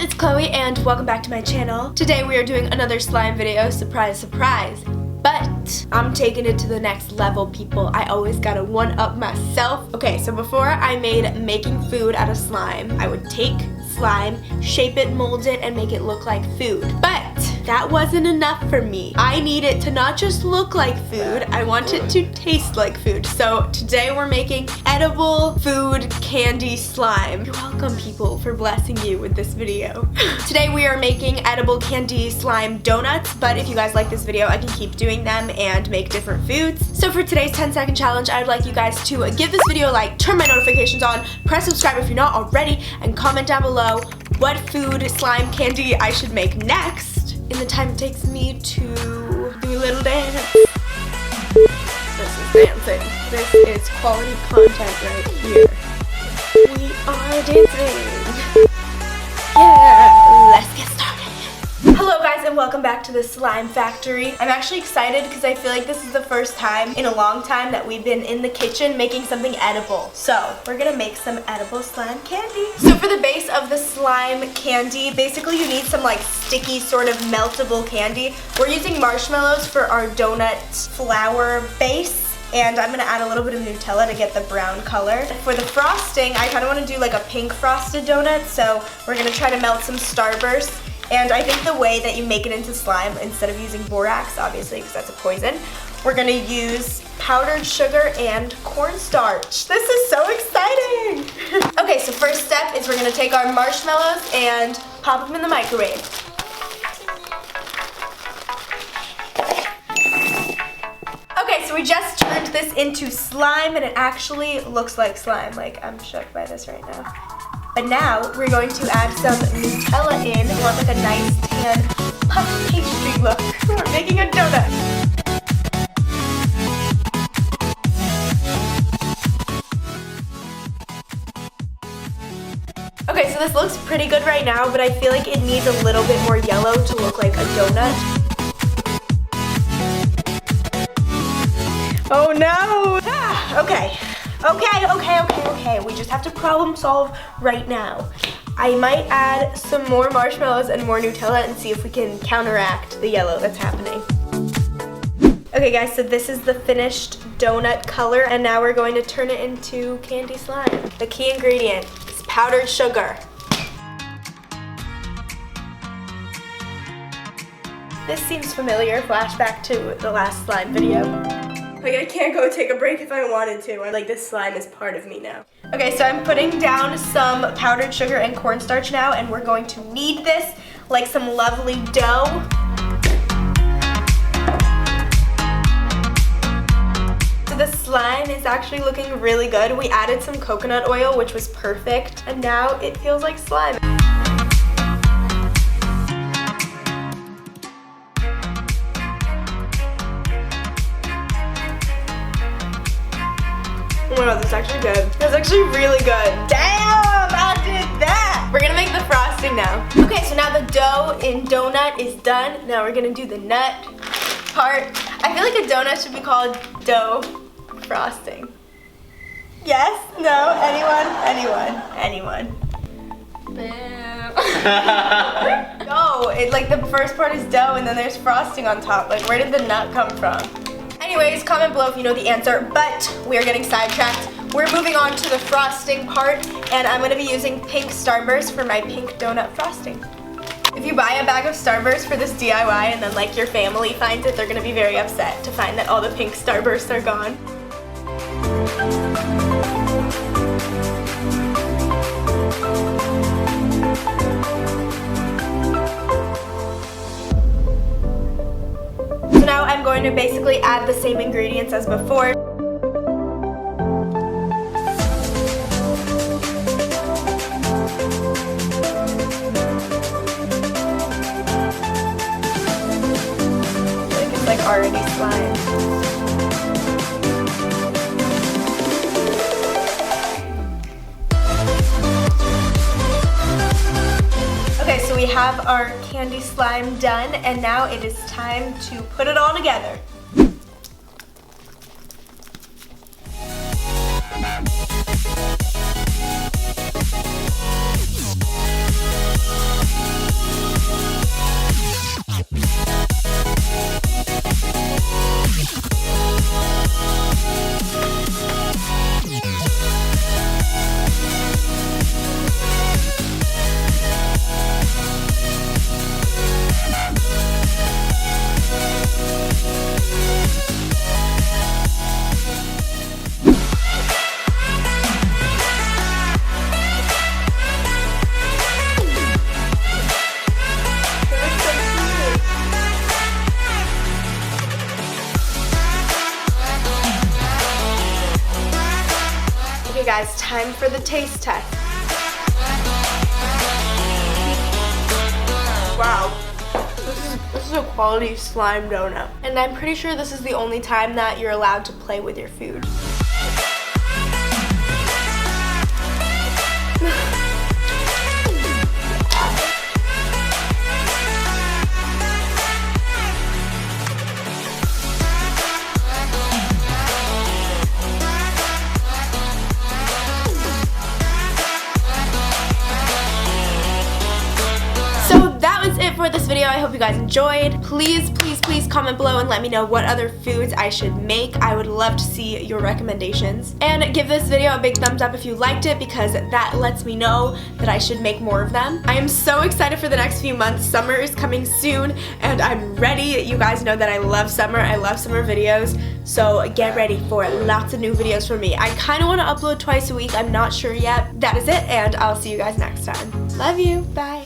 guys, it's Chloe and welcome back to my channel. Today we are doing another slime video, surprise, surprise. But I'm taking it to the next level, people. I always gotta one-up myself. Okay, so before I made making food out of slime, I would take slime, shape it, mold it, and make it look like food. But that wasn't enough for me. I need it to not just look like food, I want it to taste like food. So today we're making edible food candy slime. You're welcome, people, for blessing you with this video. Today we are making edible candy slime donuts, but if you guys like this video, I can keep doing them and make different foods. So for today's 10-second challenge, I would like you guys to give this video a like, turn my notifications on, press subscribe if you're not already, and comment down below what food slime candy I should make next in the time it takes me to do a little dance. This is dancing. This is quality content right here. We are dancing. Yeah, let's get started. Hello guys and welcome back to the Slime Factory. I'm actually excited because I feel like this is the first time in a long time that we've been in the kitchen making something edible. So we're gonna make some edible slime candy. So for the base of the slime candy, basically you need some like sticky sort of meltable candy. We're using marshmallows for our donut flour base. And I'm gonna add a little bit of Nutella to get the brown color. For the frosting, I kinda wanna do like a pink frosted donut. So we're gonna try to melt some Starburst. And I think the way that you make it into slime, instead of using borax, obviously, because that's a poison, we're gonna use powdered sugar and cornstarch. This is so exciting! Okay, so first step is we're gonna take our marshmallows and pop them in the microwave. Okay, so we just turned this into slime and it actually looks like slime. Like, I'm shook by this right now. But now we're going to add some Nutella in. We want like a nice tan puff pastry look. We're making a donut. Okay, so this looks pretty good right now, but I feel like it needs a little bit more yellow to look like a donut. Oh no! Ah, okay. Okay. We just have to problem solve right now. I might add some more marshmallows and more Nutella and see if we can counteract the yellow that's happening. Okay guys, so this is the finished donut color and now we're going to turn it into candy slime. The key ingredient is powdered sugar. This seems familiar, flashback to the last slime video. Like, I can't go take a break if I wanted to. Like, this slime is part of me now. Okay, so I'm putting down some powdered sugar and cornstarch now, and we're going to knead this like some lovely dough. So the slime is actually looking really good. We added some coconut oil, which was perfect, and now it feels like slime. Oh my god, that's actually good. That's actually really good. Damn, I did that! We're gonna make the frosting now. Okay, so now the dough in donut is done. Now we're gonna do the nut part. I feel like a donut should be called dough frosting. Yes? No? Anyone? No, like the first part is dough and then there's frosting on top. Like, where did the nut come from? Anyways, comment below if you know the answer, but we are getting sidetracked. We're moving on to the frosting part, and I'm going to be using pink Starburst for my pink donut frosting. If you buy a bag of Starburst for this DIY and then like your family finds it, they're going to be very upset to find that all the pink Starbursts are gone. So now I'm going to basically add the same ingredients as before. It's like already slime. Okay, so we have our candy slime done, and now it is time to put it all together. guys, time for the taste test. Wow. This is a quality slime donut. And I'm pretty sure this is the only time that you're allowed to play with your food. For this video, I hope you guys enjoyed. Please comment below and let me know what other foods I should make. I would love to see your recommendations. And give this video a big thumbs up if you liked it, because that lets me know that I should make more of them. I am so excited for the next few months. Summer is coming soon and I'm ready. You guys know that I love summer. I love summer videos. So get ready for lots of new videos from me. I kind of want to upload twice a week. I'm not sure yet. That is it, and I'll see you guys next time. Love you. Bye.